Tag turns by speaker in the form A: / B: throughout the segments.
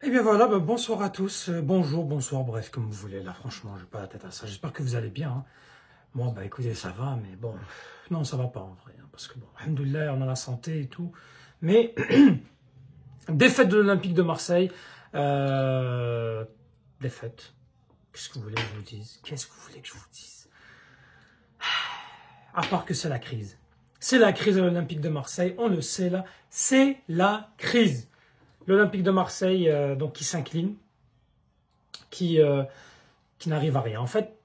A: Et bien voilà, bonsoir à tous, bonjour, bonsoir, bref, comme vous voulez, là franchement, j'ai pas la tête à ça, j'espère que vous allez bien. Hein. Moi, écoutez, ça va, mais bon, non, ça va pas en vrai, hein, parce que bon, alhamdoulilah, on a la santé et tout, mais défaite de l'Olympique de Marseille, défaite, qu'est-ce que vous voulez que je vous dise? Qu'est-ce que vous voulez que je vous dise? À part que c'est la crise. C'est la crise de l'Olympique de Marseille, on le sait là, c'est la crise. L'Olympique de Marseille, donc qui s'incline, qui n'arrive à rien. En fait,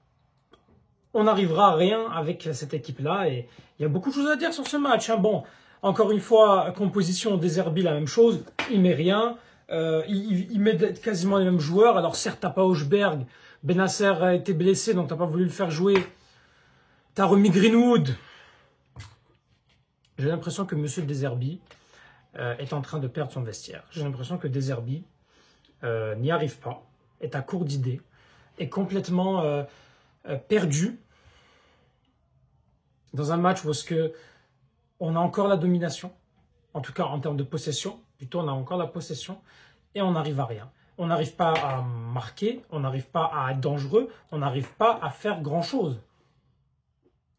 A: on n'arrivera à rien avec cette équipe-là et il y a beaucoup de choses à dire sur ce match. Hein. Bon, encore une fois, composition De Zerbi, la même chose, il met rien, il met quasiment les mêmes joueurs. Alors certes, t'as pas Hochberg, Benasser a été blessé, donc t'as pas voulu le faire jouer. T'as remis Greenwood. J'ai l'impression que Monsieur De Zerbi est en train de perdre son vestiaire. J'ai l'impression que De Zerbi n'y arrive pas, est à court d'idées, est complètement perdu dans un match où est-ce que on a encore la domination, en tout cas en termes de possession, plutôt on a encore la possession, et on n'arrive à rien. On n'arrive pas à marquer, on n'arrive pas à être dangereux, on n'arrive pas à faire grand-chose.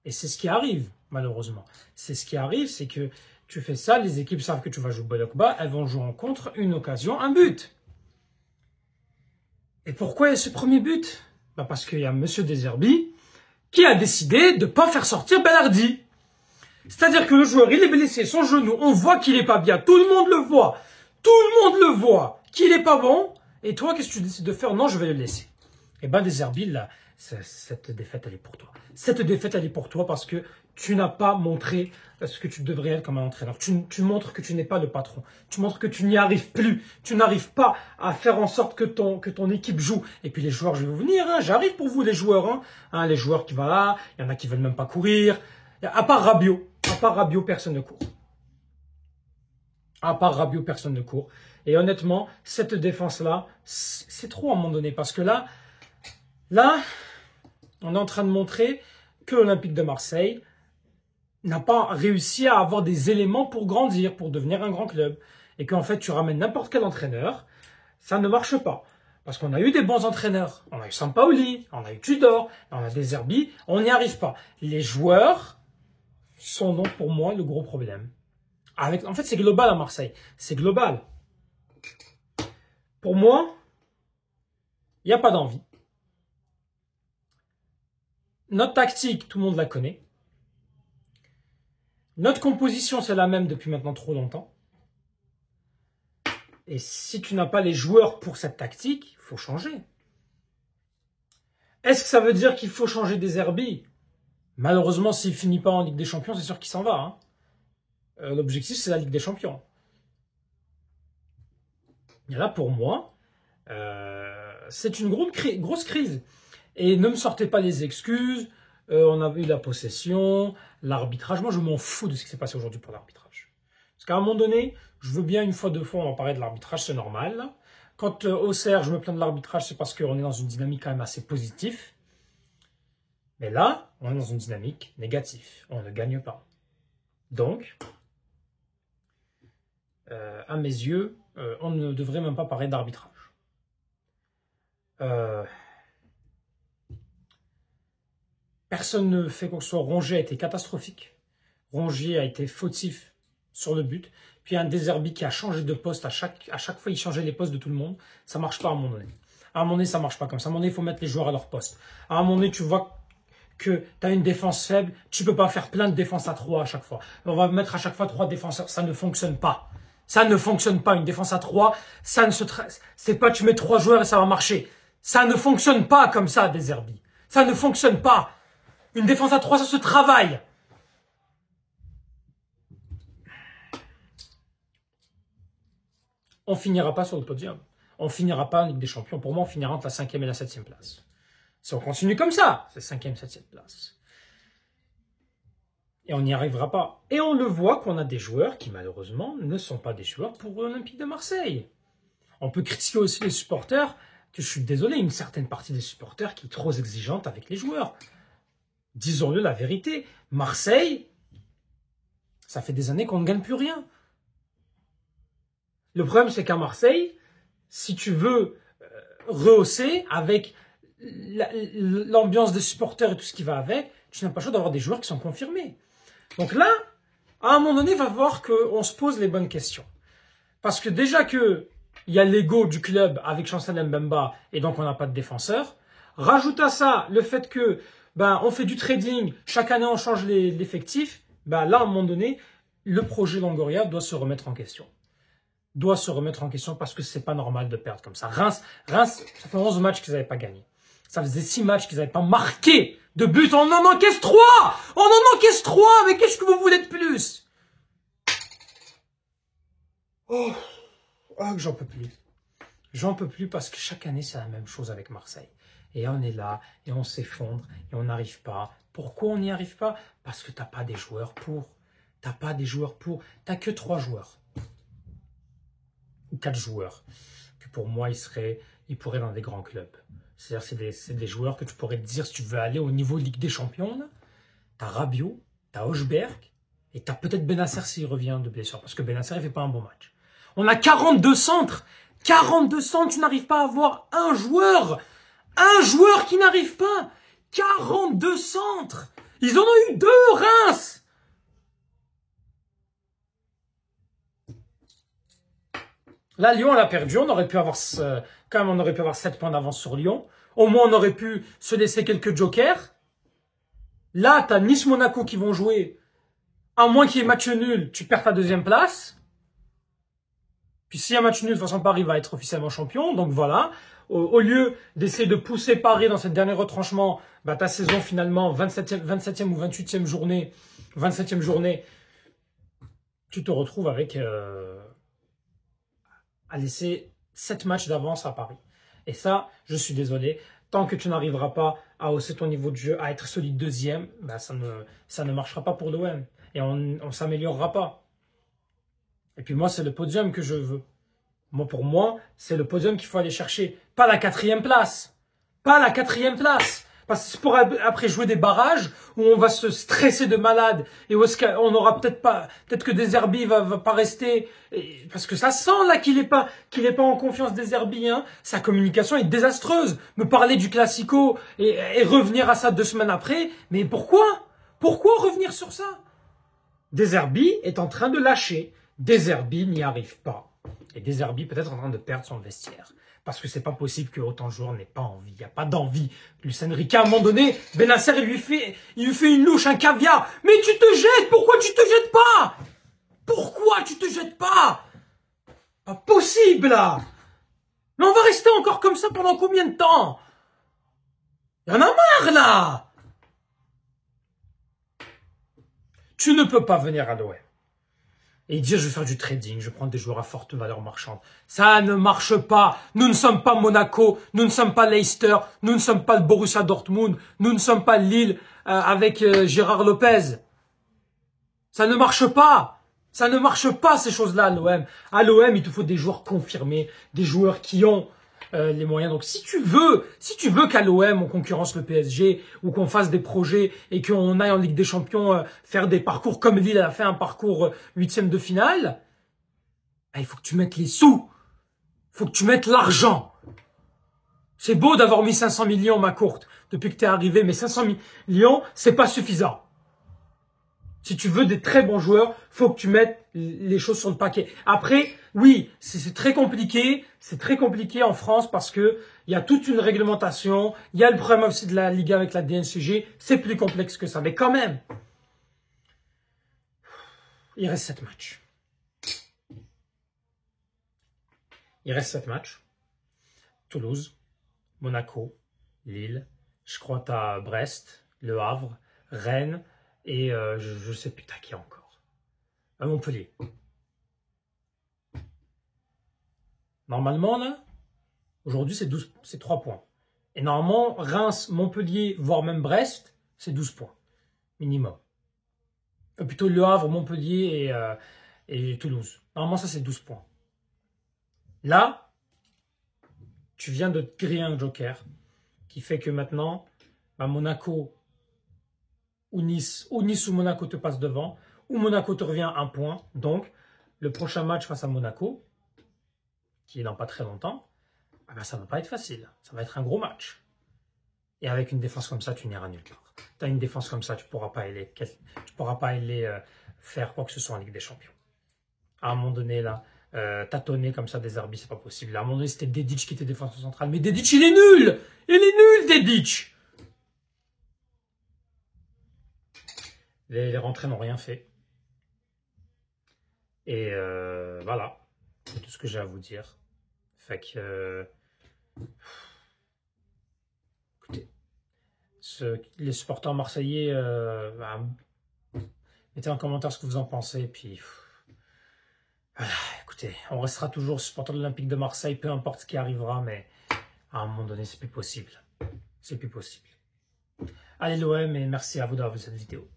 A: Et c'est ce qui arrive, malheureusement. C'est ce qui arrive, c'est que tu fais ça, les équipes savent que tu vas jouer bloc bas, elles vont jouer en contre, une occasion, un but. Et pourquoi il y a ce premier but? Parce qu'il y a Monsieur De Zerbi qui a décidé de ne pas faire sortir Belhardi. C'est-à-dire que le joueur, il est blessé, son genou, on voit qu'il est pas bien, tout le monde le voit, qu'il est pas bon, et toi, qu'est-ce que tu décides de faire? Non, je vais le laisser. Et De Zerbi, là, cette défaite, elle est pour toi. Cette défaite, elle est pour toi parce que tu n'as pas montré ce que tu devrais être comme un entraîneur. Tu montres que tu n'es pas le patron. Tu montres que tu n'y arrives plus. Tu n'arrives pas à faire en sorte que ton équipe joue. Et puis les joueurs, je vais vous venir, hein, j'arrive pour vous les joueurs. Hein, les joueurs qui vont là, il y en a qui veulent même pas courir. À part Rabiot, personne ne court. À part Rabiot, personne ne court. Et honnêtement, cette défense-là, c'est trop à un moment donné. Parce que là, on est en train de montrer que l'Olympique de Marseille n'a pas réussi à avoir des éléments pour grandir, pour devenir un grand club. Et qu'en fait, tu ramènes n'importe quel entraîneur, ça ne marche pas. Parce qu'on a eu des bons entraîneurs. On a eu Sampaoli, on a eu Tudor, on a De Zerbi, on n'y arrive pas. Les joueurs sont donc pour moi le gros problème. En fait, c'est global à Marseille. C'est global. Pour moi, il n'y a pas d'envie. Notre tactique, tout le monde la connaît. Notre composition, c'est la même depuis maintenant trop longtemps. Et si tu n'as pas les joueurs pour cette tactique, il faut changer. Est-ce que ça veut dire qu'il faut changer De Zerbi? Malheureusement, s'il ne finit pas en Ligue des Champions, c'est sûr qu'il s'en va. Hein. L'objectif, c'est la Ligue des Champions. Et là, pour moi, c'est une grosse crise. Et ne me sortez pas les excuses. On a eu la possession, l'arbitrage. Moi, je m'en fous de ce qui s'est passé aujourd'hui pour l'arbitrage. Parce qu'à un moment donné, je veux bien une fois, deux fois, on va parler de l'arbitrage, c'est normal. Là. Quand au CR, je me plains de l'arbitrage, c'est parce qu'on est dans une dynamique quand même assez positive. Mais là, on est dans une dynamique négative. On ne gagne pas. Donc, à mes yeux, on ne devrait même pas parler d'arbitrage. Personne ne fait quoi que ce soit. Rongier a été catastrophique. Rongier a été fautif sur le but. Puis il y a un De Zerbi qui a changé de poste. À chaque fois, il changeait les postes de tout le monde. Ça marche pas à un moment donné. À un moment donné, ça marche pas comme ça. À un moment donné, il faut mettre les joueurs à leur poste. À un moment donné, tu vois que tu as une défense faible. Tu peux pas faire plein de défenses à 3 à chaque fois. On va mettre à chaque fois 3 défenseurs. Ça ne fonctionne pas. Ça ne fonctionne pas. Une défense à 3, ça ne se c'est pas tu mets 3 joueurs et ça va marcher. Ça ne fonctionne pas comme ça, De Zerbi. Ça ne fonctionne pas. Une défense à 3, ça se travaille. On finira pas sur le podium. On finira pas en Ligue des Champions. Pour moi, on finira entre la 5e et la 7e place. Si on continue comme ça, c'est 5e, 7e place. Et on n'y arrivera pas. Et on le voit qu'on a des joueurs qui, malheureusement, ne sont pas des joueurs pour l'Olympique de Marseille. On peut critiquer aussi les supporters, que je suis désolé, une certaine partie des supporters qui est trop exigeante avec les joueurs. Disons-le la vérité. Marseille, ça fait des années qu'on ne gagne plus rien. Le problème, c'est qu'à Marseille, si tu veux rehausser avec l'ambiance des supporters et tout ce qui va avec, tu n'as pas le choix d'avoir des joueurs qui sont confirmés. Donc là, à un moment donné, il va falloir qu'on se pose les bonnes questions. Parce que déjà que il y a l'ego du club avec Chancel Mbemba et donc on n'a pas de défenseur. Rajoute à ça le fait que on fait du trading, chaque année on change l'effectif. Là, à un moment donné, le projet Longoria doit se remettre en question. Doit se remettre en question parce que c'est pas normal de perdre comme ça. Reims, ça fait 11 matchs qu'ils n'avaient pas gagné. Ça faisait 6 matchs qu'ils n'avaient pas marqué de but. On en encaisse 3! On en encaisse 3! Mais qu'est-ce que vous voulez de plus? Oh, j'en peux plus. J'en peux plus parce que chaque année, c'est la même chose avec Marseille. Et on est là, et on s'effondre, et on n'arrive pas. Pourquoi on n'y arrive pas? Parce que t'as pas des joueurs pour. T'as pas des joueurs pour. T'as que 3 joueurs. Ou 4 joueurs. Que pour moi, ils pourraient dans des grands clubs. C'est-à-dire, c'est des joueurs que tu pourrais te dire si tu veux aller au niveau Ligue des Champions. T'as Rabiot, t'as Hochberg, et t'as peut-être Benasser s'il revient de blessure. Parce que Benasser, il fait pas un bon match. On a 42 centres. 42 centres, tu n'arrives pas à avoir un joueur qui n'arrive pas. 42 centres. Ils en ont eu 2, Reims. Là, Lyon, on l'a perdu. On aurait pu avoir, quand même, on aurait pu avoir 7 points d'avance sur Lyon. Au moins, on aurait pu se laisser quelques jokers. Là, t'as Nice-Monaco qui vont jouer. À moins qu'il y ait match nul, tu perds ta 2e place. Puis s'il y a un match nul, de toute façon, Paris va être officiellement champion. Donc voilà. Au lieu d'essayer de pousser Paris dans cette dernière retranchement, ta saison finalement, 27e ou 28e journée, 27e journée, tu te retrouves avec à laisser 7 matchs d'avance à Paris. Et ça, je suis désolé. Tant que tu n'arriveras pas à hausser ton niveau de jeu, à être solide 2e, ça ne marchera pas pour l'OM. Et on ne s'améliorera pas. Et puis moi, c'est le podium que je veux. Pour moi, c'est le podium qu'il faut aller chercher. Pas la 4e place. Pas la 4e place. Parce que c'est pour après jouer des barrages où on va se stresser de malade et où on aura peut-être que Deserbi va pas rester. Parce que ça sent là qu'il est pas en confiance Deserbi, hein. Sa communication est désastreuse. Me parler du Classico et revenir à ça 2 semaines après. Mais pourquoi? Pourquoi revenir sur ça? Deserbi est en train de lâcher. Deserbi n'y arrive pas. Et Deserbi peut-être en train de perdre son vestiaire. Parce que c'est pas possible que autant de joueurs n'aient pas envie. Il n'y a pas d'envie. Luis Enrique, à un moment donné, Benasser, il lui fait une louche, un caviar. Mais tu te jettes! Pourquoi tu te jettes pas? Pourquoi tu te jettes pas? Pas possible, là! Mais on va rester encore comme ça pendant combien de temps? Il y en a marre, là! Tu ne peux pas venir à l'OM et dire je vais faire du trading, je prends des joueurs à forte valeur marchande. Ça ne marche pas. Nous ne sommes pas Monaco, nous ne sommes pas Leicester, nous ne sommes pas le Borussia Dortmund, nous ne sommes pas Lille avec Gérard Lopez. Ça ne marche pas. Ça ne marche pas ces choses-là à l'OM. À l'OM, il te faut des joueurs confirmés, des joueurs qui ont les moyens. Donc si tu veux qu'à l'OM on concurrence le PSG ou qu'on fasse des projets et qu'on aille en Ligue des Champions faire des parcours comme Lille a fait un parcours 8e de finale, il faut que tu mettes les sous. Il faut que tu mettes l'argent. C'est beau d'avoir mis 500 millions, ma courte, depuis que tu es arrivé, mais 500 millions, c'est pas suffisant. Si tu veux des très bons joueurs, faut que tu mettes les choses sur le paquet. Après, oui, c'est très compliqué. C'est très compliqué en France parce que il y a toute une réglementation. Il y a le problème aussi de la Ligue avec la DNCG. C'est plus complexe que ça. Mais quand même, il reste 7 matchs. Il reste 7 matchs. Toulouse, Monaco, Lille. Je crois que tu as Brest, Le Havre, Rennes. Et je sais plus t'as qui encore. À Montpellier. Normalement, là, aujourd'hui, c'est 3 points. Et normalement, Reims, Montpellier, voire même Brest, c'est 12 points. Minimum. Plutôt Le Havre, Montpellier et Toulouse. Normalement, ça, c'est 12 points. Là, tu viens de te griller un joker qui fait que maintenant, Monaco ou Nice ou Monaco te passe devant, ou Monaco te revient 1 point. Donc, le prochain match face à Monaco, qui est dans pas très longtemps, ah ben, ça va pas être facile. Ça va être un gros match. Et avec une défense comme ça, tu n'iras nulle part. Tu as une défense comme ça, tu pourras pas aller faire quoi que ce soit en Ligue des Champions. À un moment donné, là, tâtonner comme ça des Zerbi, c'est pas possible. À un moment donné, c'était Dedic qui était défenseur central. Mais Dedic, il est nul! Il est nul, Dedic! Les rentrées n'ont rien fait. Et voilà. C'est tout ce que j'ai à vous dire. Fait que... écoutez, les supporters marseillais, mettez en commentaire ce que vous en pensez. Puis... voilà, écoutez, on restera toujours supporter de l'Olympique de Marseille, peu importe ce qui arrivera, mais à un moment donné, c'est plus possible. C'est plus possible. Allez l'OM et merci à vous d'avoir vu cette vidéo.